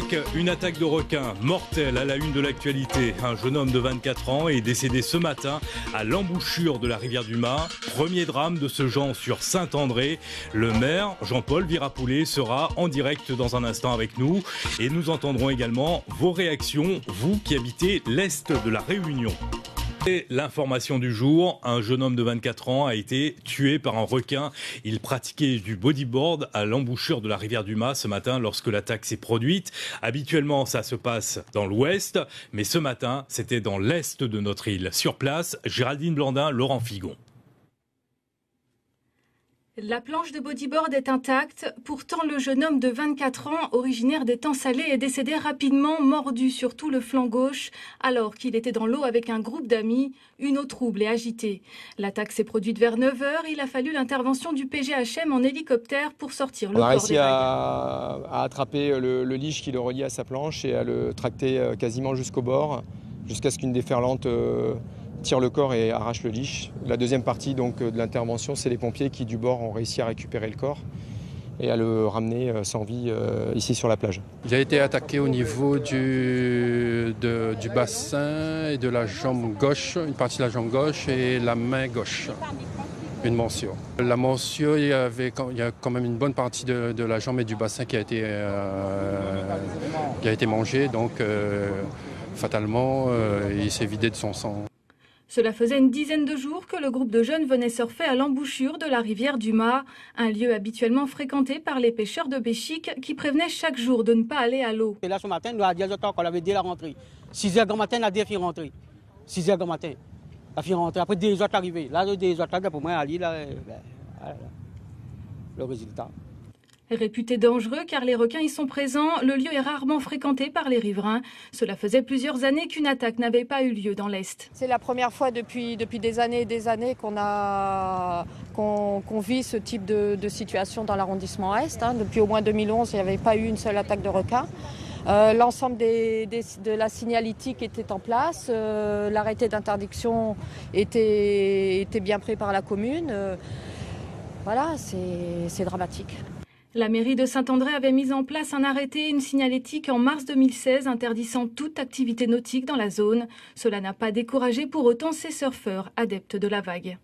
Dunkerque, une attaque de requin mortelle à la une de l'actualité. Un jeune homme de 24 ans est décédé ce matin à l'embouchure de la rivière du Mât. Premier drame de ce genre sur Saint-André. Le maire, Jean-Paul Virapoulet, sera en direct dans un instant avec nous. Et nous entendrons également vos réactions, vous qui habitez l'Est de la Réunion. Et l'information du jour, un jeune homme de 24 ans a été tué par un requin. Il pratiquait du bodyboard à l'embouchure de la rivière du Mât ce matin lorsque l'attaque s'est produite. Habituellement, ça se passe dans l'ouest, mais ce matin, c'était dans l'est de notre île. Sur place, Géraldine Blandin, Laurent Figon. La planche de bodyboard est intacte. Pourtant, le jeune homme de 24 ans, originaire des Temps Salés, est décédé rapidement, mordu sur tout le flanc gauche, alors qu'il était dans l'eau avec un groupe d'amis, une eau trouble et agitée. L'attaque s'est produite vers 9 h. Il a fallu l'intervention du PGHM en hélicoptère pour sortir le corps des vagues. On a réussi à attraper le leash qui le reliait à sa planche et à le tracter quasiment jusqu'au bord, jusqu'à ce qu'une déferlante tire le corps et arrache le leash. La deuxième partie donc, de l'intervention, c'est les pompiers qui du bord ont réussi à récupérer le corps et à le ramener sans vie ici sur la plage. Il a été attaqué au niveau du bassin et de la jambe gauche, une partie de la jambe gauche et la main gauche, une morsure. La morsure, il y a quand même une bonne partie de la jambe et du bassin qui a été mangée, donc fatalement il s'est vidé de son sang. Cela faisait une dizaine de jours que le groupe de jeunes venait surfer à l'embouchure de la rivière du Mât, un lieu habituellement fréquenté par les pêcheurs de Béchic qui prévenaient chaque jour de ne pas aller à l'eau. Et là ce matin, nous avons dit qu'on avait dit la rentrée. 6 h du matin, la fille rentrée. 6 h du matin, la fille rentrée. Après 2 autres arrivés. Là, 2 autres, pour moi, Ali, là, le résultat. Réputé dangereux car les requins y sont présents, le lieu est rarement fréquenté par les riverains. Cela faisait plusieurs années qu'une attaque n'avait pas eu lieu dans l'Est. C'est la première fois depuis des années et des années qu'on vit ce type de situation dans l'arrondissement Est. Depuis au moins 2011, il n'y avait pas eu une seule attaque de requin. L'ensemble de la signalétique était en place, l'arrêté d'interdiction était bien pris par la commune. Voilà, c'est dramatique. La mairie de Saint-André avait mis en place un arrêté, une signalétique en mars 2016 interdisant toute activité nautique dans la zone. Cela n'a pas découragé pour autant ces surfeurs adeptes de la vague.